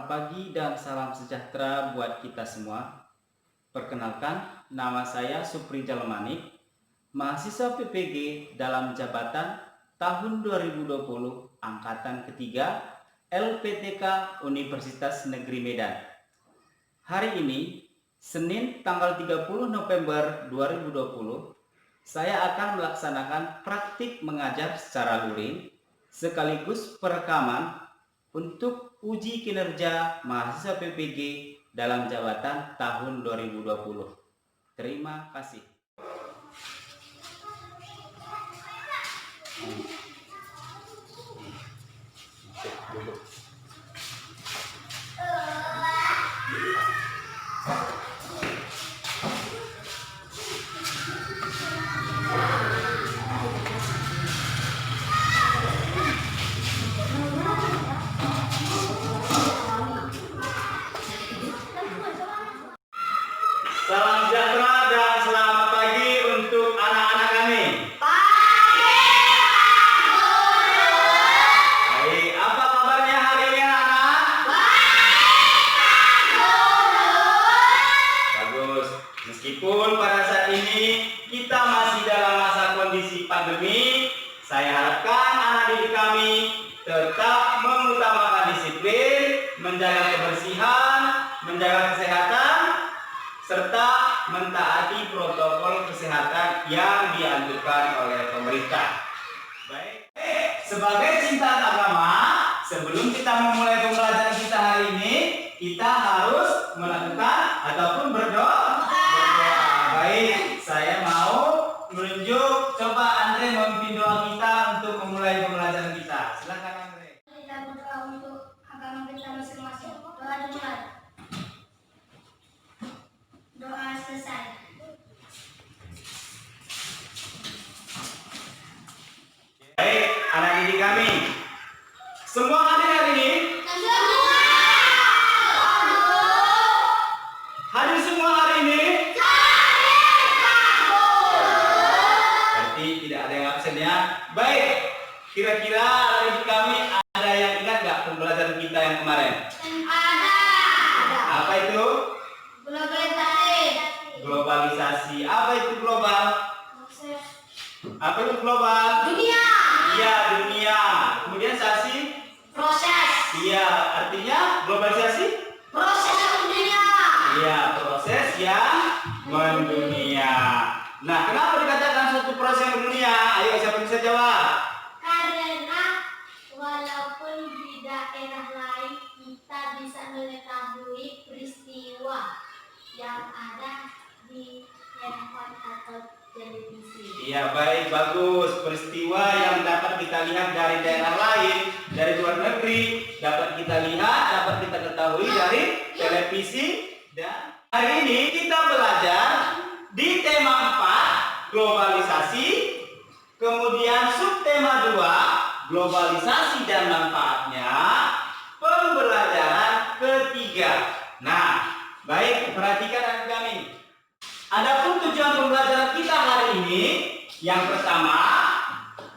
Selamat pagi dan salam sejahtera buat kita semua. Perkenalkan, nama saya Supri Jalmanik, mahasiswa PPG dalam jabatan tahun 2020 angkatan ketiga LPTK Universitas Negeri Medan. Hari ini, Senin tanggal 30 November 2020, saya akan melaksanakan praktik mengajar secara luring sekaligus perekaman untuk uji kinerja mahasiswa PPG dalam jabatan tahun 2020. Terima kasih. Salam sejahtera dan selamat pagi untuk anak-anak kami. Baik, apa kabarnya hari ini anak-anak? Bagus. Meskipun pada saat ini kita masih dalam masa kondisi pandemi, saya harapkan anak didik kami tetap mengutamakan disiplin, menjaga kebersihan, menjaga kesehatan, serta mentaati protokol kesehatan yang dianjurkan oleh pemerintah. Baik, sebagai cinta agama, sebelum kita memulai pembelajaran kita hari ini, kita harus melakukan ataupun berdoa. Baik, saya mau menunjuk, coba Andre memimpin doa kita untuk memulai pembelajaran kita. Silakan Andre. Kita berdoa untuk agama kita masing-masing. Doa dimulai. Doa selesai. Baik, anak didik kami, semua hadir hari ini? Hadir semua hari ini? Berarti tidak ada yang absen ya. Baik, kira-kira anak didik kami ada yang ingat nggak pembelajaran kita yang kemarin? Ada. Apa itu? Globalisasi. Globalisasi. Apa itu global? Apa itu global? Dunia. Iya, dunia. Kemudian sasi? Proses. Iya, artinya globalisasi? Proses dunia. Iya, proses yang mendunia. Nah, kenapa dikatakan suatu proses yang mendunia? Ayo, siapa bisa jawab? Karena walaupun di daerah lain kita bisa mengetahui peristiwa yang ada di handphone atau televisi. Iya, baik, bagus. Peristiwa yang dapat kita lihat dari daerah lain, dari luar negeri, dapat kita lihat, dapat kita ketahui dari televisi. Dan hari ini kita belajar di tema 4, globalisasi. Kemudian subtema 2, globalisasi dan manfaatnya. Pembelajaran ketiga. Nah, baik, perhatikan anak kami. Adapun tujuan pembelajaran kita hari ini, yang pertama,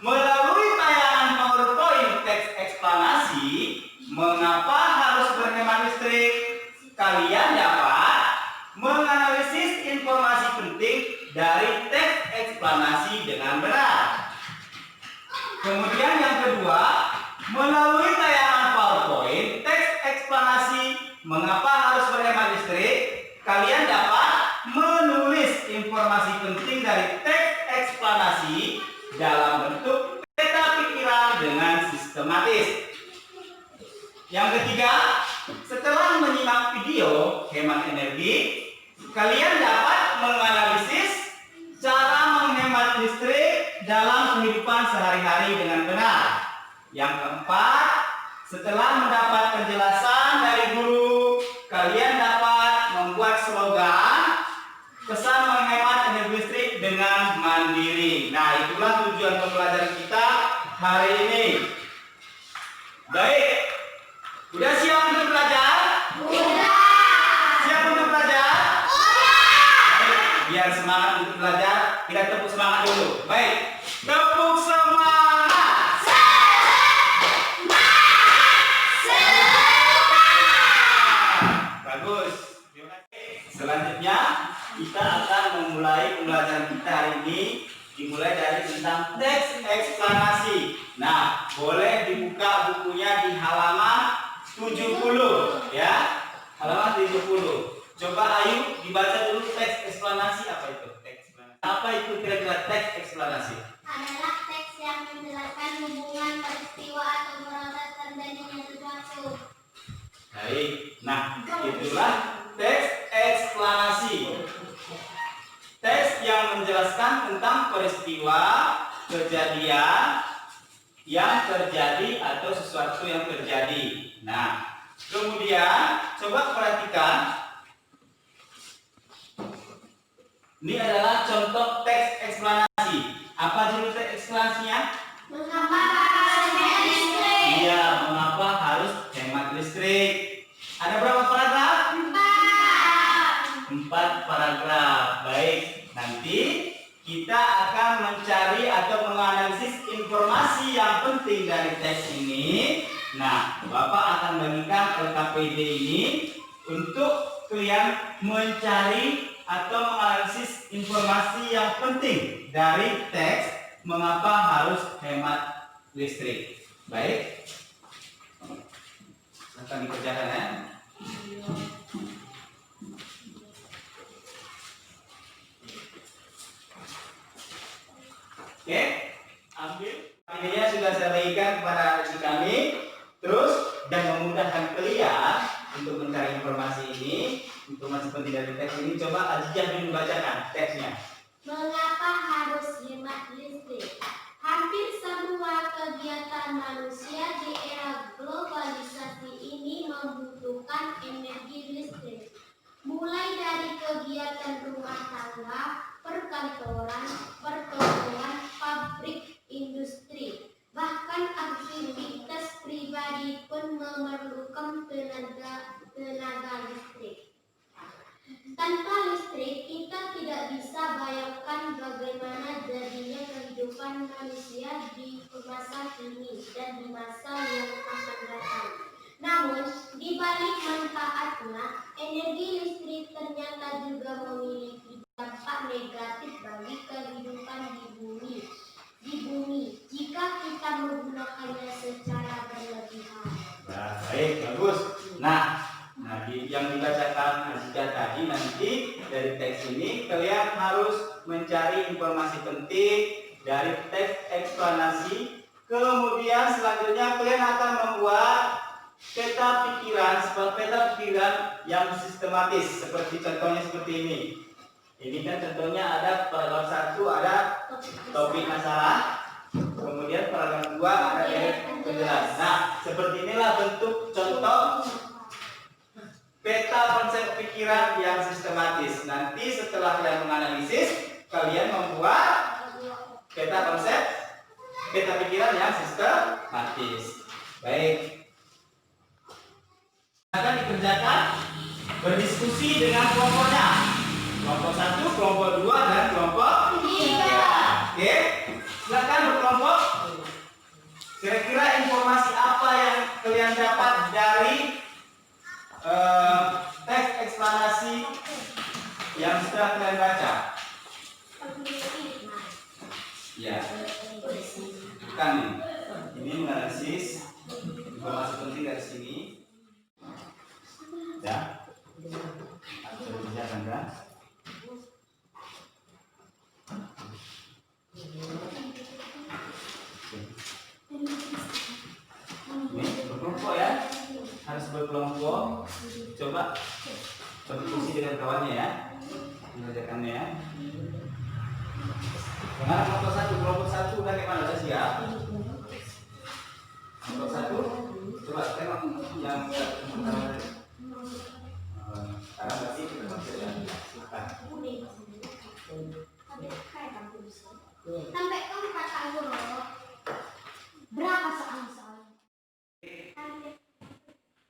melalui tayangan PowerPoint teks eksplanasi, mengapa harus berhemat listrik, kalian dapat menganalisis informasi penting dari teks eksplanasi dengan benar. Kemudian yang kedua, melalui tayangan PowerPoint teks eksplanasi, mengapa harus berhemat listrik, kalian dapat menulis informasi penting dari teks eksplanasi dalam bentuk peta pikiran dengan sistematis. Yang ketiga, setelah menyimak video hemat energi, kalian dapat menganalisis cara menghemat listrik dalam kehidupan sehari-hari dengan benar. Yang keempat, setelah mendapat penjelasan dari guru, kalian dapat membuat slogan pesan menghemat energi listrik dengan mandiri. Nah, itulah tujuan pembelajaran kita hari ini. Baik, udah siap untuk belajar? Udah. Siap untuk belajar? Baik, biar semangat untuk belajar, kita tepuk semangat dulu. Baik, tepuk semangat. mempelajari tentang teks eksplanasi. Nah, boleh dibuka bukunya di halaman 70 ya. Halaman 70. Coba Ayu dibaca dulu teks eksplanasi. Apa itu teks eksplanasi? Apa itu kira-kira teks eksplanasi? Adalah teks yang menjelaskan hubungan peristiwa atau proses terjadinya sesuatu. Baik. Nah, itulah teks eksplanasi. Teks yang menjelaskan tentang peristiwa, kejadian yang terjadi atau sesuatu yang terjadi. Nah, kemudian coba perhatikan. Ini adalah contoh teks eksplanasi. Apa judul teks eksplanasinya? Mengapa harus hemat listrik? Iya, mengapa harus hemat listrik? Ada berapa paragraf? 4 paragraf. Baik, nanti kita akan mencari atau menganalisis informasi yang penting dari teks ini. Nah, Bapak akan bagikan LKPD ini untuk kalian mencari atau menganalisis informasi yang penting dari teks mengapa harus hemat listrik. Baik, akan dikerjakan ya. Oke, ambil. Ini sudah saya bagikan kepada adik kami. Terus dan memudahkan kalian untuk mencari informasi ini, informasi penting dari teks ini. Coba Azizah dulu bacakan teksnya. Mengapa harus hemat listrik? Hampir semua kegiatan manusia di era globalisasi ini membutuhkan energi listrik. Mulai dari kegiatan rumah tangga, perkantoran, pertokoan, pabrik, industri, bahkan aktivitas pribadi pun memerlukan tenaga listrik. Tanpa listrik, kita tidak bisa bayangkan bagaimana jadinya kehidupan manusia di masa kini dan di masa yang akan datang. Namun, di balik manfaatnya, energi listrik ternyata juga memiliki dampak negatif bagi kehidupan di bumi jika kita menggunakannya secara berlebihan. Nah, baik, bagus. Nah, yang dibacakan Azizah tadi nanti dari teks ini kalian harus mencari informasi penting dari teks eksplanasi. Kemudian selanjutnya kalian akan membuat peta pikiran yang sistematis seperti contohnya seperti ini. Ini kan contohnya ada paragraf 1 ada topik masalah, kemudian paragraf 2 ada penjelasan. Nah, seperti inilah bentuk contoh peta konsep pikiran yang sistematis. Nanti setelah kalian menganalisis, kalian membuat peta pikiran yang sistematis. Baik. Akan dikerjakan berdiskusi dengan kelompoknya. Kelompok 1, kelompok 2, dan kelompok 3. Oke, silakan berkelompok. Kira-kira informasi apa yang kalian dapat dari teks eksplanasi yang sudah kalian baca? Ya, bukan ini menganalisis informasi penting dari sini. Ya, sudah dikerjakan kan? Ini berkelompok ya, harus berkelompok. Coba berdiskusi dengan kawannya ya, mengerjakannya ya. Sekarang kelompok satu bagaimana? Sudah siap? Kelompok 1, coba tengok yang sekarang berarti kita masuk ya. Sampai keempat tahun loh. Berapa soal-soalnya?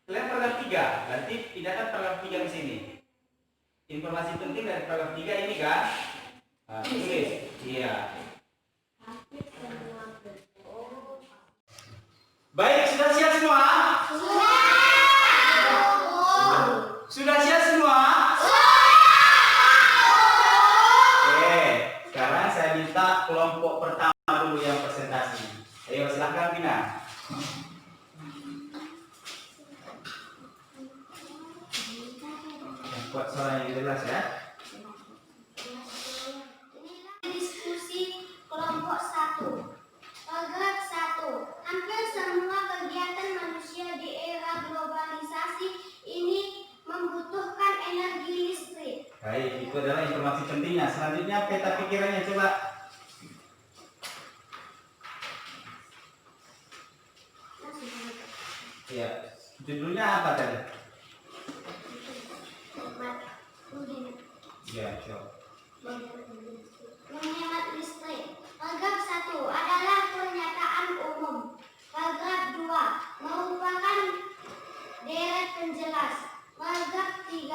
Kalian paragraf 3, berarti pindahkan paragraf 3 di sini. Informasi penting dari paragraf 3 ini kan? Nah, tulis. Iya. Baik, sudah siap semua? Sudah siap semua? Oke, sekarang saya minta kelompok pertama dulu yang presentasi. Ayo silahkan Vina. Buat suara yang jelas ya. Diskusi kelompok 1. Paragraf 1. Hampir semua kegiatan manusia di era globalisasi ini membutuhkan energi listrik. Baik, itu adalah informasi pentingnya. Selanjutnya peta pikirannya coba. Ya, judulnya apa tadi? Ya, coba. Menghemat listrik. Paragraf 1 adalah pernyataan umum. Paragraf 2 merupakan deret penjelas. Paragraf 3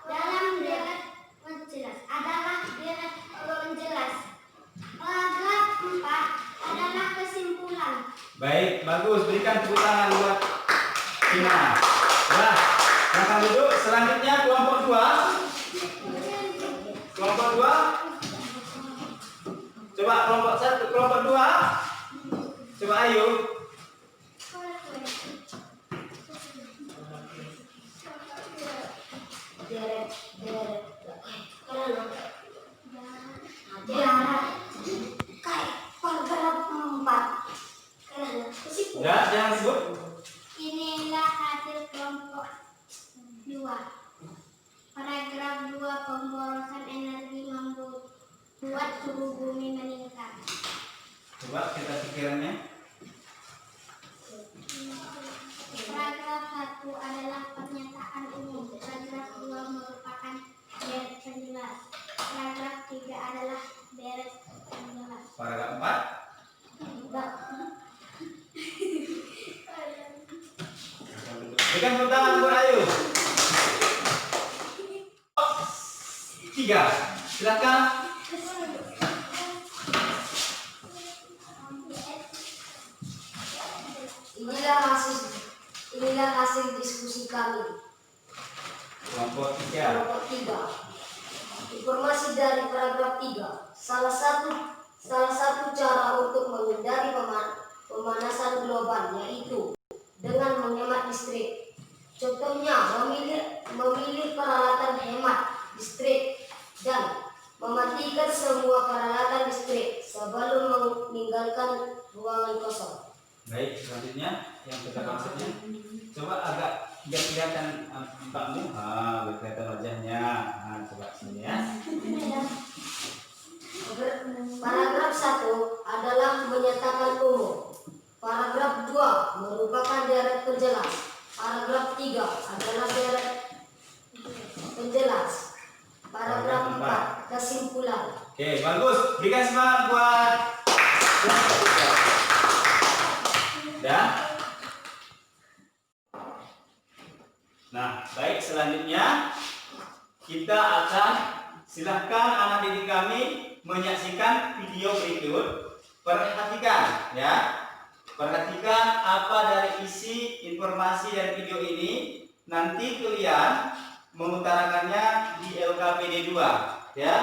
dalam deret penjelas adalah deret penjelas. Paragraf 4 adalah kesimpulan. Baik, bagus. Berikan tepuk tangan buat Vina. Nah, silakan duduk. Selanjutnya kelompok 2. Kelompok 2. Coba kelompok 1, kelompok 2. Coba ayo. Ya, jangan sebut. Inilah hasil kelompok 2. Paragraf 2 pemborosan energi membuat suhu bumi meningkat. Coba kita pikirannya. Paragraf 1 adalah pernyataan umum. Paragraf 2 merupakan deret penjelas. Paragraf 3 adalah deret penjelas. Paragraf 4. Berikan tepuk tangan buat Ayu. 3. Silakan. Inilah hasil diskusi kami. Kelompok 3. Kelompok 3. Informasi dari paragraf 3. Salah satu cara untuk menghindari pemanasan global yaitu dengan menghemat listrik. Contohnya memilih peralatan hemat listrik dan mematikan semua peralatan listrik sebelum meninggalkan ruangan kosong. Baik, selanjutnya yang kita maksudnya. Coba agak biar kelihatan mukamu. Biar kelihatan wajahnya. Coba sini ya. Paragraf 1 adalah menyatakan umum. Paragraf 2 merupakan deret penjelas. Paragraf 3 adalah deret penjelas. Paragraf 4 kesimpulan. Oke, bagus. Berikan semangat buat ya. Nah, baik, selanjutnya kita akan silahkan anak didik kami menyaksikan video berikut. Perhatikan ya. Perhatikan apa dari isi informasi dari video ini. Nanti kalian mengutarakannya di LKPD 2 ya.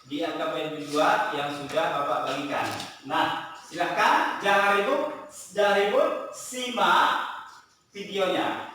Di LKPD 2 yang sudah Bapak bagikan. Nah, silahkan jangan ribut, simak videonya.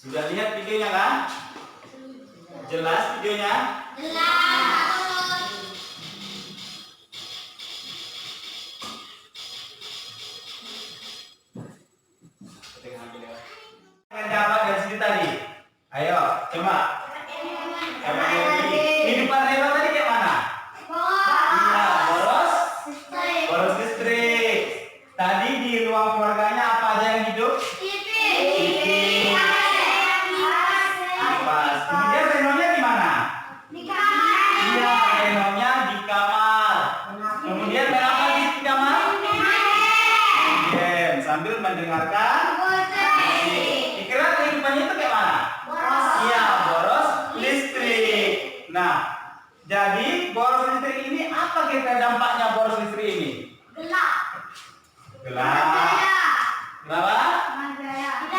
Sudah lihat videonya kan? Jelas videonya? Jelas. Yang dapat dari situ tadi. Ayo, coba. Kehidupan Reno tadi kayak mana? Iya, boros listrik. Tadi di ruang keluarganya apa aja yang hidup? Pas. Kemudian Renonya di mana? Iya, Renonya di kamar. Kemudian berapa di kamar? Game sambil mendengarkan. Dikira kehidupannya itu kayak mana? Iya, boros listrik. Nah, jadi boros listrik ini apa kira dampaknya boros listrik ini? Gelap. Kenapa?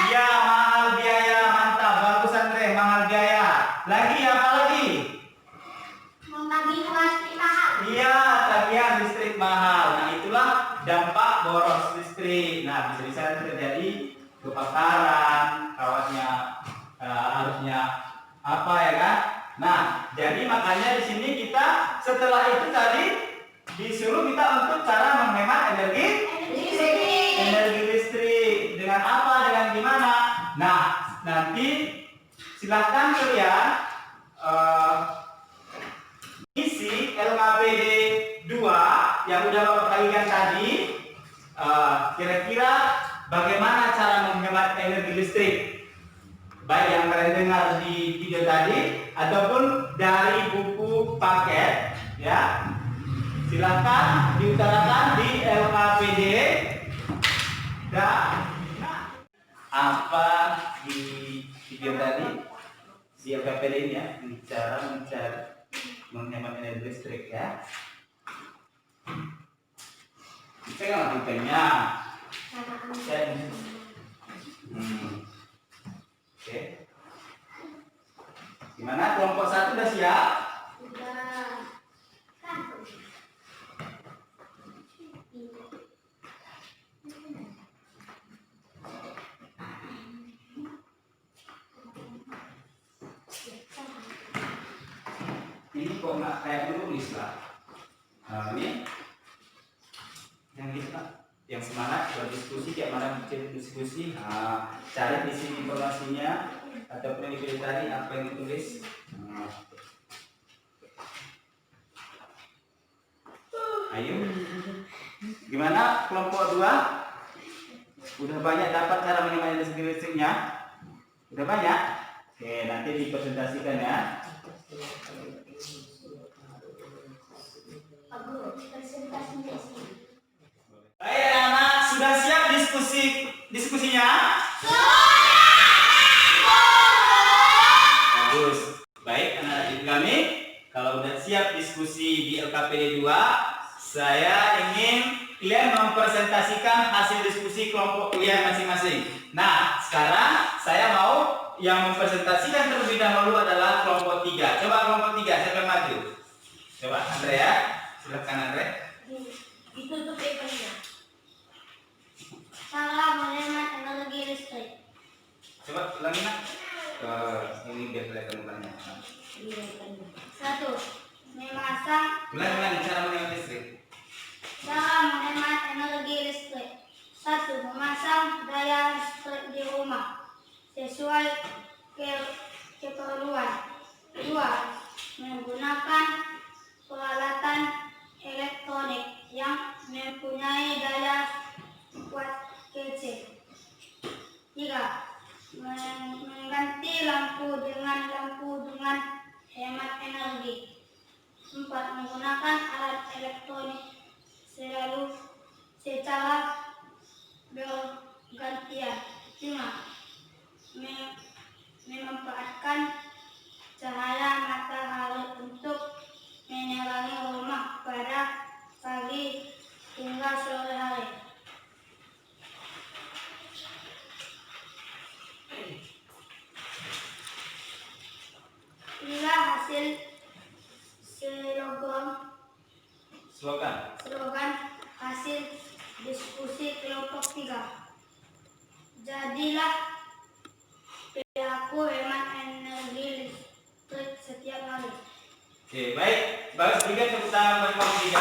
Iya, mahal biaya. Mantap, bagus Andre, mahal biaya. Lagi apa lagi? Iya, tagihan listrik mahal. Nah, itulah dampak boros listrik. Nah, bisa-bisa terjadi kebakaran, kawatnya harusnya apa ya kan? Nah, jadi makanya di sini kita setelah itu tadi disuruh kita untuk cara menghemat energi listrik. Dengan apa? Dengan gimana? Nah, nanti silahkan kalian isi LKPD 2 yang udah Bapak bagikan tadi. Kira-kira bagaimana cara menghemat energi listrik? Baik yang kalian dengar di video tadi ataupun dari buku paket, ya. Silahkan diutarakan di LKPD. Dan apa di video tadi di LKPD ini ya, cara mencari menghemat energi listrik ya. Saya nggak melakukannya. Oke. Gimana kelompok 1 udah siap? Ini kok nggak kayak menulis lah. Nah, ini yang kita yang semangat berdiskusi kayak mana diskusi. Nah, cari di sini informasinya ataupun yang dipilih tadi apa yang ditulis. Nah. Ayo, gimana kelompok 2? Udah banyak dapat cara menghemat energi listriknya? Udah banyak? Oke, nanti dipresentasikan ya. Baik anak-anak, sudah siap diskusinya? Bagus. Baik anak-anak didik kami, kalau udah siap diskusi di LKPD 2, saya ingin kalian mempresentasikan hasil diskusi kelompok kalian masing-masing. Nah, sekarang saya mau yang mempresentasikan terlebih dahulu adalah kelompok 3. Coba kelompok 3, siapa yang maju? Coba Andre ya, silakan Andre. Ditutup papernya. Cara menghemat energi listrik. Coba ulangi nak. Ini biar kelihatan mukanya. 1. Memasang. Ulangi cara menghemat listrik. Cara menghemat energi listrik. 1. Memasang daya listrik di rumah sesuai keperluan. 2. Menggunakan peralatan elektronik yang mempunyai daya kuat kecil. 3. Mengganti lampu dengan hemat energi. 4. Menggunakan alat elektronik selalu secara bergantian. 5. Memanfaatkan cahaya matahari untuk menerangi rumah pada pagi hingga sore hari. Inilah hasil slogan hasil diskusi kelompok 3. Jadilah perilaku hemat energi listrik setiap hari. Oke, baik. Bagus, berikan tepuk tangan buat kelompok 3.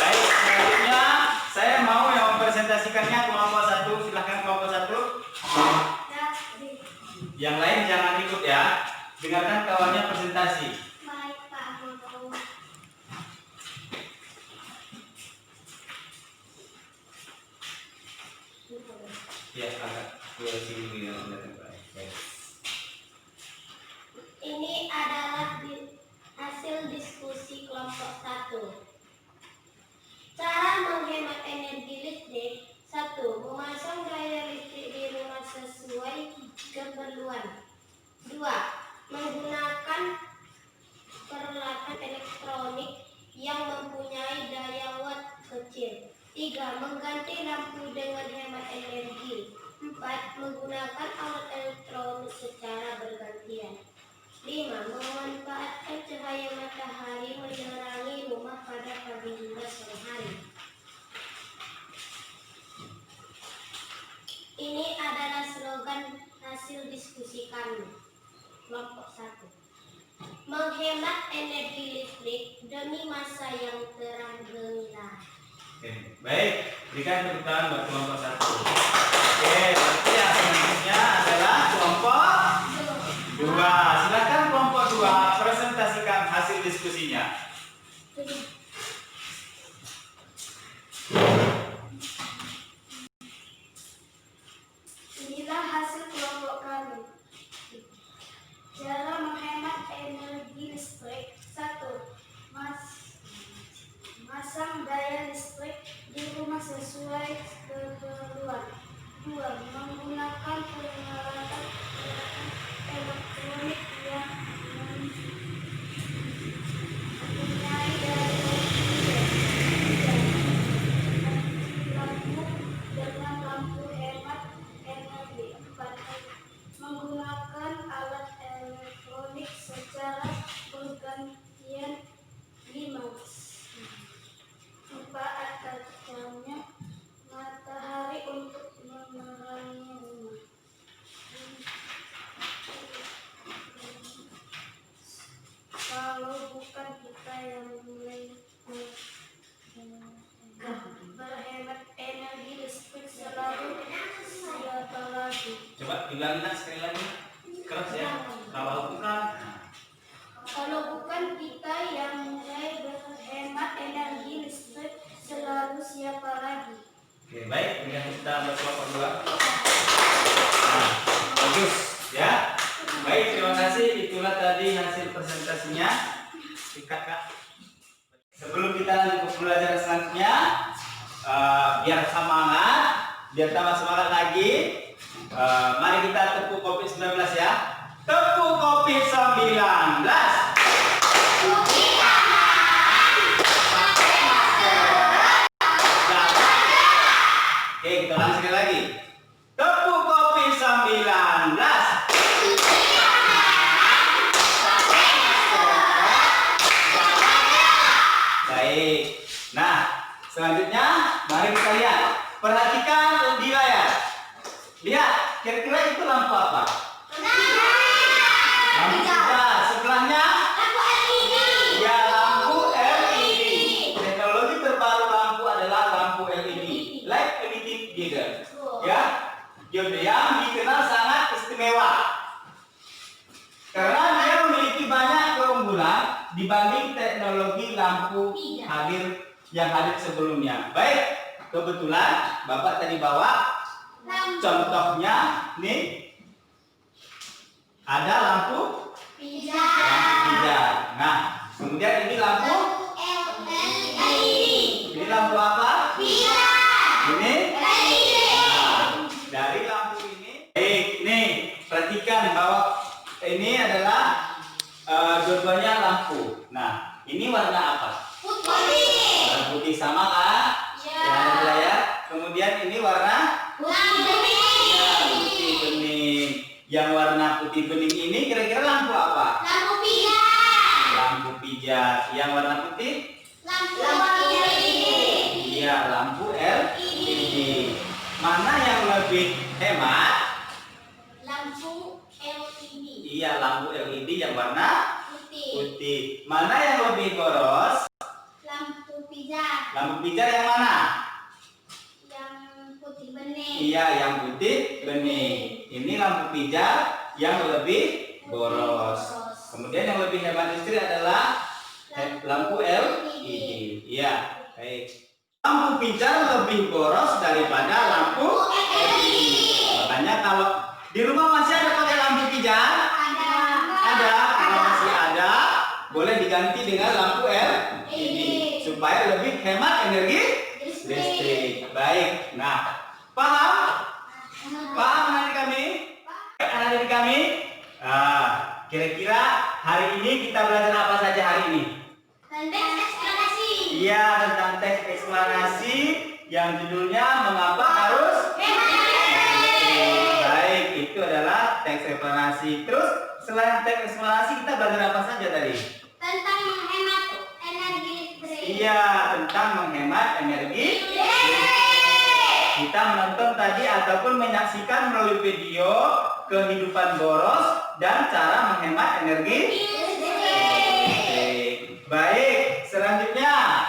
Baik, selanjutnya saya mau yang mempresentasikannya kelompok 1. Silahkan kelompok 1. Yang lain jangan ikut ya. Dengarkan kawannya presentasi. Baik Pak Guru. Ya, agak ke sini ya, baik. Ini adalah hasil diskusi kelompok 1. Cara menghemat energi listrik. 1. Memasang daya listrik di rumah sesuai keperluan. 2. Menggunakan peralatan elektronik yang mempunyai daya watt kecil. 3. Mengganti lampu dengan hemat energi. 4. Menggunakan alat elektronik secara bergantian. 5. Memanfaatkan cahaya matahari menerangi rumah pada pagi hingga sore hari. Ini adalah slogan hasil diskusi kami. Kelompok 1. Menghemat energi listrik demi masa yang terang gemilang. Oke, baik. Berikan tepuk tangan buat kelompok 1. Oke, berarti yang selanjutnya adalah kelompok 2. Silakan kelompok 2 presentasikan hasil diskusinya. Inilah hasil kelompok kami. Cara menghemat energi listrik. 1. Masang daya listrik di rumah sesuai keperluan. 2. Menggunakan peralatan elektronik yang mempunyai daya lampu dengan lampu hemat energi. 4. Menggunakan alat elektronik secara bergantian. 5. Manfaatkannya matahari untuk menerangi rumah. Kalau bukan kita yang mulai berhemat energi listrik selalu, siapa lagi? Coba diulangi sekali lagi. Keras ya. Kalau bukan. Kalau bukan kita yang mulai berhemat energi listrik selalu, siapa lagi? Oke, baik. Berikan tepuk tangan buat kelompok 2. Nah, bagus ya. Baik, terima kasih. Itulah tadi hasil presentasinya. Sikat Kak. Sebelum kita lanjut ke pembelajaran selanjutnya, biar semangat, biar tambah semangat lagi, mari kita tepuk COVID-19 ya. Tepuk COVID-19. Oke, kita ulang sekali lagi. Tepuk COVID-19. Baik. Nah, selanjutnya mari kita lihat. Perhatikan di layar. Lihat, kira-kira itu lampu apa? Lampu hijau. Sebelahnya? Ya, lampu LED. Teknologi terbaru lampu adalah lampu LED. Light emitting diode. Ya, diode yang dikenal sangat istimewa. Karena dia memiliki banyak keunggulan dibanding teknologi lampu yang hadir sebelumnya. Baik, kebetulan Bapak tadi bawa contohnya nih. Ada lampu hijau. Nah, kemudian ini lampu. Ini lampu apa? Ini. Nah, dari lampu ini. Baik, nih perhatikan bahwa ini adalah dua-duanya lampu. Nah, ini warna apa? Warna putih sama kan? Yang ada di layar. Kemudian ini warna putih bening. Yang warna putih bening ini kira-kira lampu apa? Lampu pijar. Yang warna putih? Iya, lampu LED. Mana yang lebih hemat? Iya, lampu LED yang warna putih. putih. Mana yang lebih boros? Lampu pijar Lampu pijar yang mana? yang putih bening. Iya, yang putih bening. Ini lampu pijar yang lebih boros. Kemudian yang lebih hemat listrik adalah lampu LED. Iya, baik. Lampu pijar lebih boros daripada lampu LED. Makanya kalau di rumah masih ada pakai lampu pijar? Ada. Kalau masih ada, boleh diganti dengan lampu LED supaya lebih hemat energi listrik. Baik. Nah, paham? Paham anak kami? Anak kami? Kira-kira hari ini kita belajar apa saja hari ini? Teks eksplanasi. Iya, tentang teks eksplanasi yang judulnya Mengapa Harus Hemat listrik. Baik, itu adalah teks eksplanasi. Terus selain teks eksplanasi kita belajar apa saja tadi? Tentang menghemat energi listrik. Iya, tentang menghemat energi listrik. Kita menonton tadi ataupun menyaksikan melalui video kehidupan boros dan cara menghemat energi listrik. Baik, selanjutnya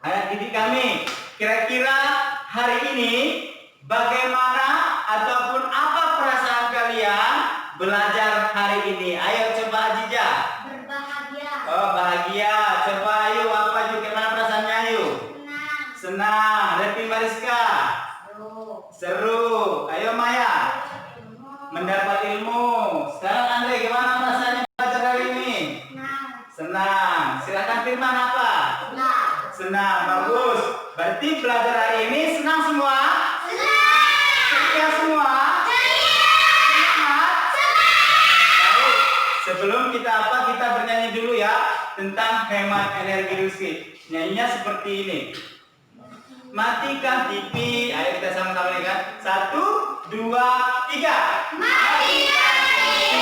anak didik kami, kira-kira hari ini bagaimana ataupun apa perasaan kalian belajar hari ini? Ayo coba Aziza. Berbahagia. Oh, bahagia. Coba ayo apa juga gimana perasaannya ayo? Senang. Senang. Happy Mariska. Seru. Ayo Maya. Mendapat ilmu. Sekarang Andre gimana perasaannya belajar hari ini? Senang. Senang. Silakan Firman apa? Nah, Senang. Bagus. Berarti belajar hari ini senang semua? Setia semua? Semangat? Baik. Sebelum kita kita bernyanyi dulu ya tentang hemat energi listrik. Nyanyinya seperti ini. Matikan TV. Ayo kita sama-sama ya kan. 1, 2, 3. Matikan TV,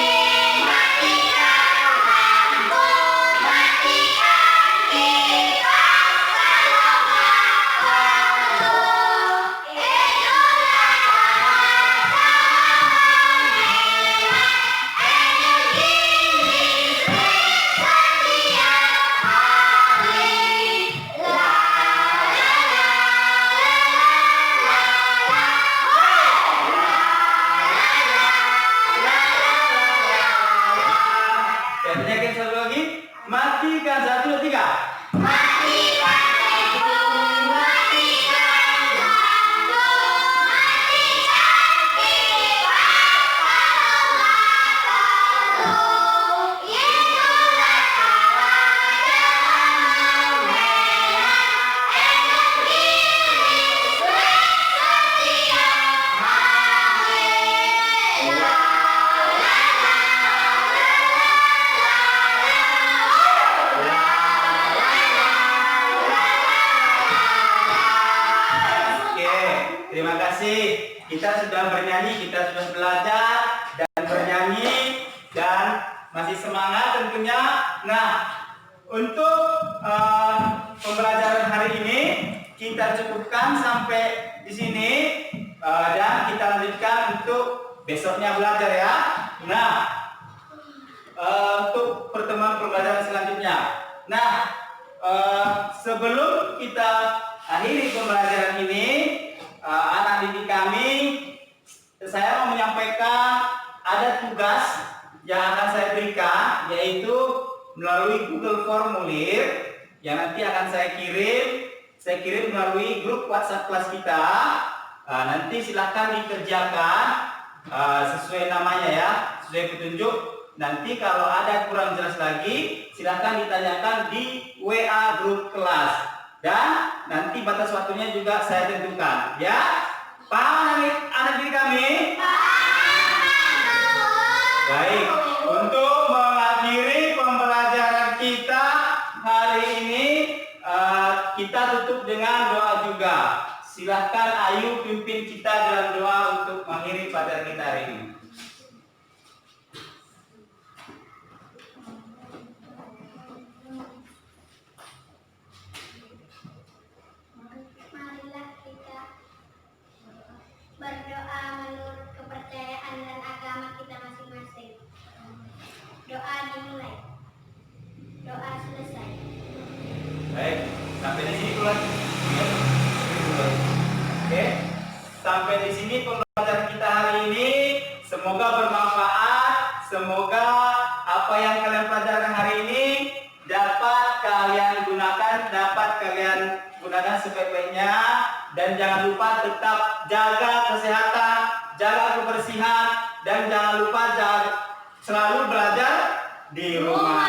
matikan lampu, matikan kipas kalau nggak perlu. Itulah cara menghemat energi listrik setiap hari. La Dan nyanyikan satu lagi. Matikan 1, 2, 3. matikan TV, matikan lampu, matikan kipas kalau nggak perlu. Itulah cara menghemat energi listrik setiap hari. La Oke, terima kasih. Kita sudah bernyanyi, kita sudah belajar dan bernyanyi dan masih semangat tentunya. Nah, untuk pembelajaran hari ini kita cukupkan sampai di sini dan kita lanjutkan untuk besoknya belajar ya. Nah, untuk pertemuan pembelajaran selanjutnya. Nah, sebelum kita akhiri pembelajaran ini, anak didik kami, saya mau menyampaikan ada tugas yang akan saya berikan, yaitu melalui Google Formulir yang nanti akan saya kirim melalui grup WhatsApp kelas kita. Nanti silakan dikerjakan sesuai namanya ya, sesuai petunjuk. Nanti kalau ada kurang jelas lagi, silakan ditanyakan di WA grup kelas. Dan nanti batas waktunya juga saya tentukan. Ya, paham anak didik kami? Baik, untuk mengakhiri pembelajaran kita hari ini, kita tutup dengan doa juga. Silahkan Ayu pimpin kita dalam doa untuk mengakhiri pelajaran kita hari ini. Marilah kita berdoa menurut kepercayaan dan agama kita masing-masing. Semoga bermanfaat. Semoga apa yang kalian pelajarkan hari ini dapat kalian gunakan sebaik-baiknya, dan jangan lupa tetap jaga kesehatan, jaga kebersihan, dan jangan lupa selalu belajar di rumah.